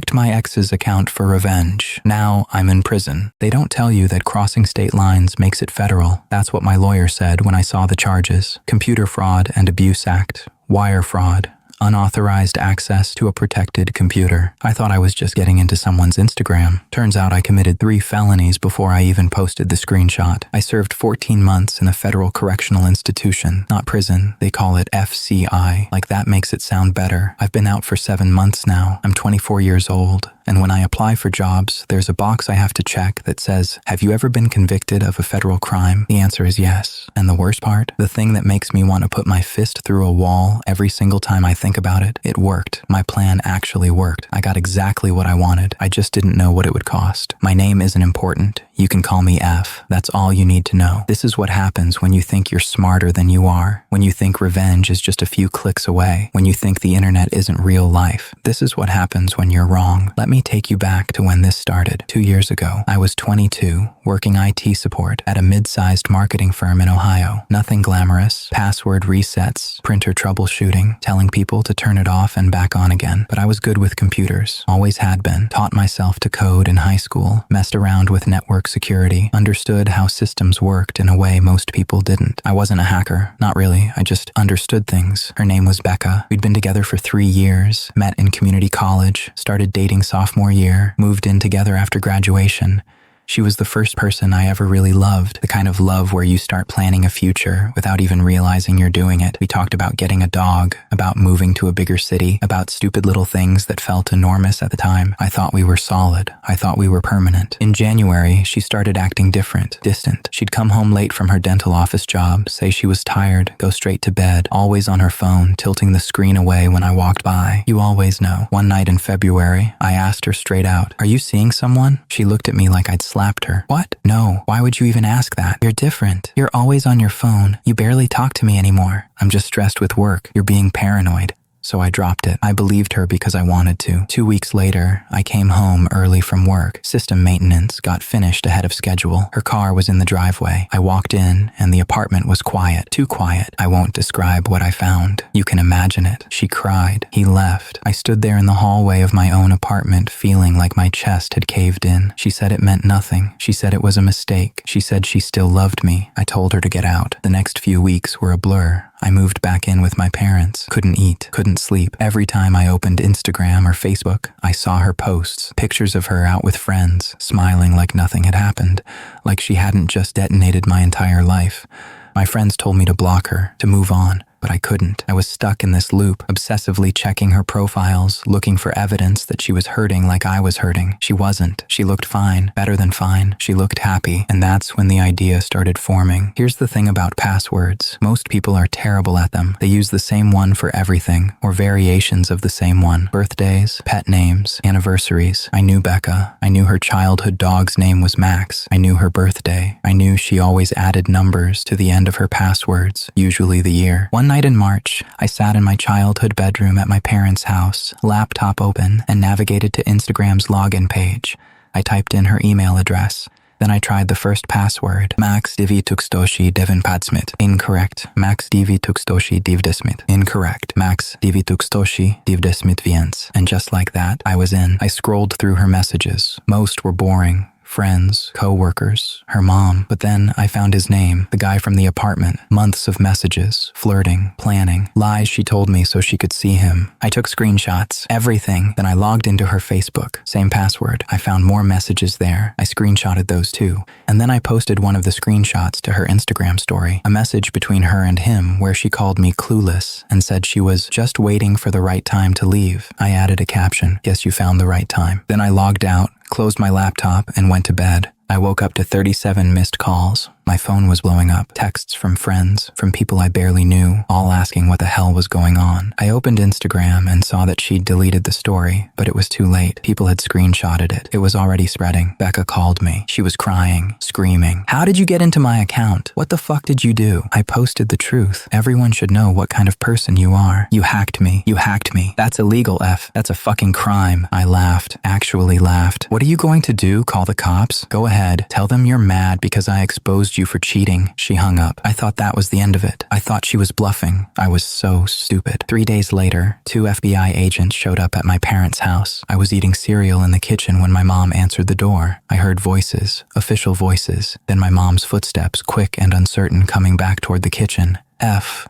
hacked my ex's account for revenge. Now I'm in prison. They don't tell you that crossing state lines makes it federal. That's what my lawyer said when I saw the charges. Computer Fraud and Abuse Act, wire fraud, unauthorized access to a protected computer. I thought I was just getting into someone's Instagram. Turns out I committed 3 felonies before I even posted the screenshot. I served 14 months in a federal correctional institution, not prison. They call it FCI. Like that makes it sound better. I've been out for 7 months now. I'm 24 years old. And when I apply for jobs, there's a box I have to check that says, have you ever been convicted of a federal crime? The answer is yes. And the worst part? The thing that makes me want to put my fist through a wall every single time I think about it? It worked. My plan actually worked. I got exactly what I wanted. I just didn't know what it would cost. My name isn't important. You can call me F. That's all you need to know. This is what happens when you think you're smarter than you are. When you think revenge is just a few clicks away. When you think the internet isn't real life. This is what happens when you're wrong. Let me take you back to when this started. 2 years ago, I was 22, working IT support at a mid-sized marketing firm in Ohio. Nothing glamorous, password resets, printer troubleshooting, telling people to turn it off and back on again. But I was good with computers, always had been. Taught myself to code in high school, messed around with network security, understood how systems worked in a way most people didn't. I wasn't a hacker, not really. I just understood things. Her name was Becca. We'd been together for 3 years, met in community college, started dating sophomore year, moved in together after graduation. She was the first person I ever really loved, the kind of love where you start planning a future without even realizing you're doing it. We talked about getting a dog, about moving to a bigger city, about stupid little things that felt enormous at the time. I thought we were solid. I thought we were permanent. In January, she started acting different, distant. She'd come home late from her dental office job, say she was tired, go straight to bed, always on her phone, tilting the screen away when I walked by. You always know. One night in February, I asked her straight out, "Are you seeing someone?" She looked at me like I'd slapped her. "What? No. Why would you even ask that? You're different. You're always on your phone. You barely talk to me anymore." "I'm just stressed with work. You're being paranoid." So I dropped it. I believed her because I wanted to. 2 weeks later, I came home early from work. System maintenance got finished ahead of schedule. Her car was in the driveway. I walked in, and the apartment was quiet. Too quiet. I won't describe what I found. You can imagine it. She cried. He left. I stood there in the hallway of my own apartment, feeling like my chest had caved in. She said it meant nothing. She said it was a mistake. She said she still loved me. I told her to get out. The next few weeks were a blur. I moved back in with my parents. Couldn't eat, couldn't sleep. Every time I opened Instagram or Facebook, I saw her posts, pictures of her out with friends, smiling like nothing had happened, like she hadn't just detonated my entire life. My friends told me to block her, to move on. But I couldn't. I was stuck in this loop, obsessively checking her profiles, looking for evidence that she was hurting like I was hurting. She wasn't. She looked fine, better than fine. She looked happy, and that's when the idea started forming. Here's the thing about passwords. Most people are terrible at them. They use the same one for everything, or variations of the same one. Birthdays, pet names, anniversaries. I knew Becca. I knew her childhood dog's name was Max. I knew her birthday. I knew she always added numbers to the end of her passwords, usually the year. One night in March, I sat in my childhood bedroom at my parents' house, laptop open, and navigated to Instagram's login page. I typed in her email address. Then I tried the first password. Max Divi Tukstoshi Devin Padsmit. Incorrect. Max Divi Tukstoshi Divdesmit. Incorrect. Max Divi Tukstoshi Divdesmit Viens. And just like that, I was in. I scrolled through her messages. Most were boring. Friends, co-workers, her mom. But then I found his name, the guy from the apartment. Months of messages, flirting, planning, lies she told me so she could see him. I took screenshots, everything. Then I logged into her Facebook. Same password. I found more messages there. I screenshotted those too. And then I posted one of the screenshots to her Instagram story. A message between her and him where she called me clueless and said she was just waiting for the right time to leave. I added a caption, "Guess you found the right time." Then I logged out, closed my laptop, and went to bed. I woke up to 37 missed calls. My phone was blowing up. Texts from friends, from people I barely knew, all asking what the hell was going on. I opened Instagram and saw that she'd deleted the story, but it was too late. People had screenshotted it. It was already spreading. Becca called me. She was crying, screaming. "How did you get into my account? What the fuck did you do?" I posted the truth. Everyone should know what kind of person you are. "You hacked me. You hacked me. That's illegal, F. That's a fucking crime." I laughed. Actually laughed. "What are you going to do? Call the cops? Go ahead. Tell them you're mad because I exposed you for cheating." She hung up. I thought that was the end of it. I thought she was bluffing. I was so stupid. 3 days later, 2 FBI agents showed up at my parents' house. I was eating cereal in the kitchen when my mom answered the door. I heard voices, official voices, then my mom's footsteps, quick and uncertain, coming back toward the kitchen.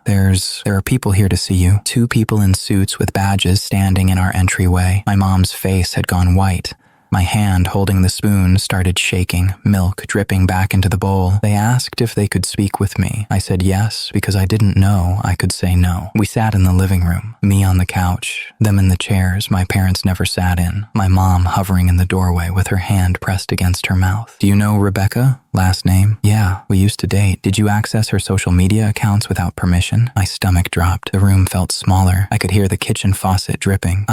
There are people here to see you." 2 people in suits with badges standing in our entryway. My mom's face had gone white. My hand holding the spoon started shaking, milk dripping back into the bowl. They asked if they could speak with me. I said yes, because I didn't know I could say no. We sat in the living room, me on the couch, them in the chairs my parents never sat in, my mom hovering in the doorway with her hand pressed against her mouth. "Do you know Rebecca? Last name?" "Yeah, we used to date." "Did you access her social media accounts without permission?" My stomach dropped. The room felt smaller. I could hear the kitchen faucet dripping.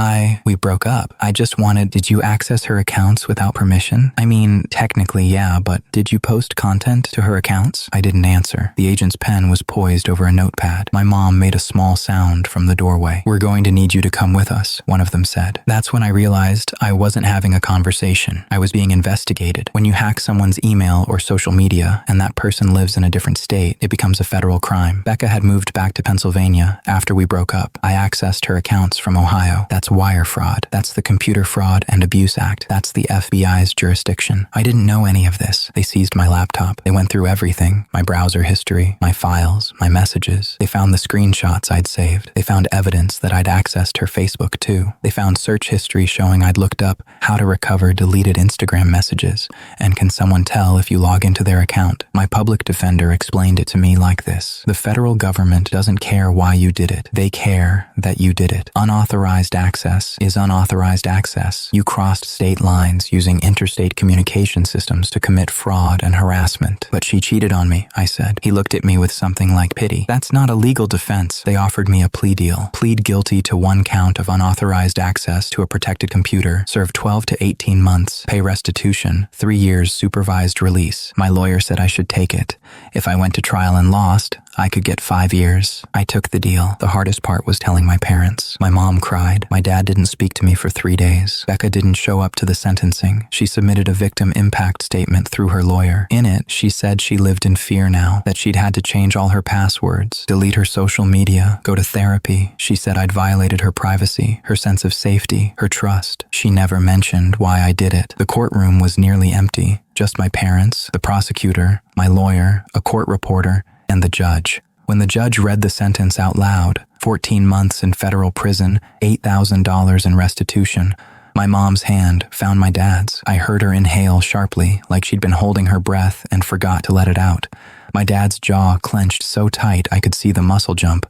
We broke up. I just wanted, "Did you access her accounts without permission?" "I mean, technically, yeah, but did you post content to her accounts?" I didn't answer. The agent's pen was poised over a notepad. My mom made a small sound from the doorway. "We're going to need you to come with us," one of them said. That's when I realized I wasn't having a conversation. I was being investigated. When you hack someone's email or social media and that person lives in a different state, it becomes a federal crime. Becca had moved back to Pennsylvania after we broke up. I accessed her accounts from Ohio. That's wire fraud. That's the Computer Fraud and Abuse Act. That's the FBI's jurisdiction. I didn't know any of this. They seized my laptop. They went through everything, my browser history, my files, my messages. They found the screenshots I'd saved. They found evidence that I'd accessed her Facebook too. They found search history showing I'd looked up how to recover deleted Instagram messages, and can someone tell if you log into their account. My public defender explained it to me like this: the federal government doesn't care why you did it. They care that you did it. Unauthorized access is unauthorized access. You crossed state lines using interstate communication systems to commit fraud and harassment. "But she cheated on me," I said. He looked at me with something like pity. "That's not a legal defense." They offered me a plea deal. Plead guilty to 1 count of unauthorized access to a protected computer, serve 12 to 18 months, pay restitution, 3 years supervised release. My lawyer said I should take it. If I went to trial and lost, I could get 5 years. I took the deal. The hardest part was telling my parents. My mom cried. My dad didn't speak to me for 3 days. Becca didn't show up to the sentencing. She submitted a victim impact statement through her lawyer. In it, she said she lived in fear now, that she'd had to change all her passwords, delete her social media, go to therapy. She said I'd violated her privacy, her sense of safety, her trust. She never mentioned why I did it. The courtroom was nearly empty. Just my parents, the prosecutor, my lawyer, a court reporter, and the judge. When the judge read the sentence out loud, 14 months in federal prison, $8,000 in restitution, my mom's hand found my dad's. I heard her inhale sharply, like she'd been holding her breath and forgot to let it out. My dad's jaw clenched so tight I could see the muscle jump.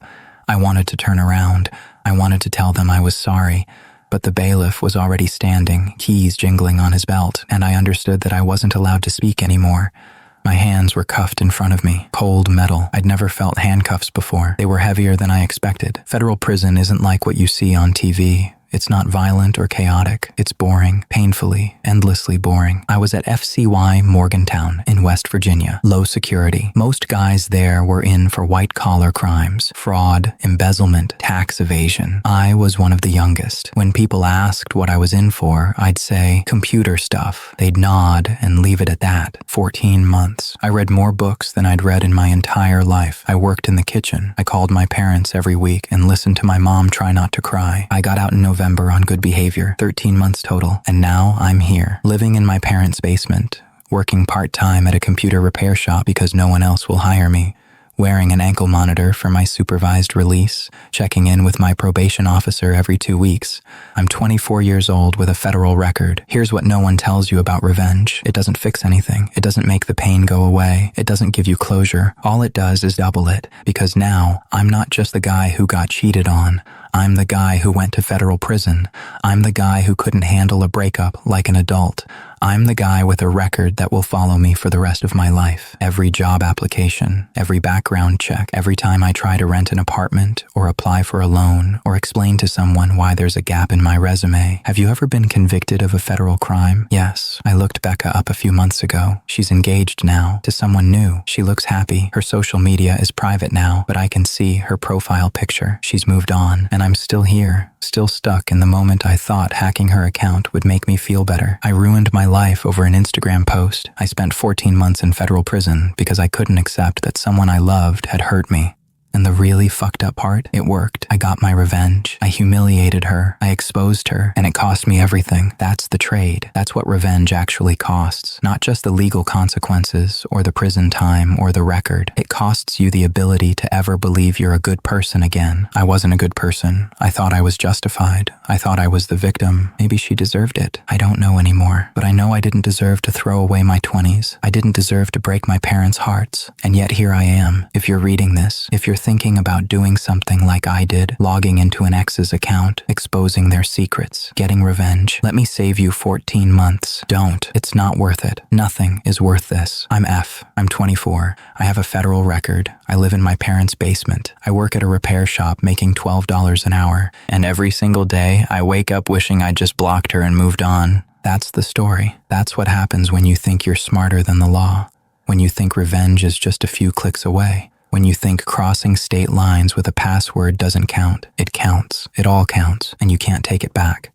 I wanted to turn around. I wanted to tell them I was sorry. But the bailiff was already standing, keys jingling on his belt, and I understood that I wasn't allowed to speak anymore. My hands were cuffed in front of me, cold metal. I'd never felt handcuffs before. They were heavier than I expected. Federal prison isn't like what you see on TV. It's not violent or chaotic. It's boring, painfully, endlessly boring. I was at FCY Morgantown in West Virginia. Low security. Most guys there were in for white-collar crimes, fraud, embezzlement, tax evasion. I was one of the youngest. When people asked what I was in for, I'd say, computer stuff. They'd nod and leave it at that. 14 months. I read more books than I'd read in my entire life. I worked in the kitchen. I called my parents every week and listened to my mom try not to cry. I got out in November on good behavior, 13 months total, and now I'm here, living in my parents' basement, working part-time at a computer repair shop because no one else will hire me, wearing an ankle monitor for my supervised release, checking in with my probation officer every 2 weeks. I'm 24 years old with a federal record. Here's what no one tells you about revenge. It doesn't fix anything. It doesn't make the pain go away. It doesn't give you closure. All it does is double it, because now I'm not just the guy who got cheated on. I'm the guy who went to federal prison. I'm the guy who couldn't handle a breakup like an adult. I'm the guy with a record that will follow me for the rest of my life. Every job application, every background check, every time I try to rent an apartment or apply for a loan or explain to someone why there's a gap in my resume. Have you ever been convicted of a federal crime? Yes. I looked Becca up a few months ago. She's engaged now to someone new. She looks happy. Her social media is private now, but I can see her profile picture. She's moved on, and I'm still here, still stuck in the moment I thought hacking her account would make me feel better. I ruined my my life over an Instagram post. I spent 14 months in federal prison because I couldn't accept that someone I loved had hurt me. And the really fucked up part? It worked. I got my revenge. I humiliated her. I exposed her. And it cost me everything. That's the trade. That's what revenge actually costs. Not just the legal consequences, or the prison time, or the record. It costs you the ability to ever believe you're a good person again. I wasn't a good person. I thought I was justified. I thought I was the victim. Maybe she deserved it. I don't know anymore. But I know I didn't deserve to throw away my 20s. I didn't deserve to break my parents' hearts. And yet here I am. If you're reading this, if you're thinking about doing something like I did, logging into an ex's account, exposing their secrets, getting revenge, let me save you 14 months. Don't. It's not worth it. Nothing is worth this. I'm F. I'm 24. I have a federal record. I live in my parents' basement. I work at a repair shop making $12 an hour. And every single day, I wake up wishing I'd just blocked her and moved on. That's the story. That's what happens when you think you're smarter than the law. When you think revenge is just a few clicks away. When you think crossing state lines with a password doesn't count. It counts. It all counts, and you can't take it back.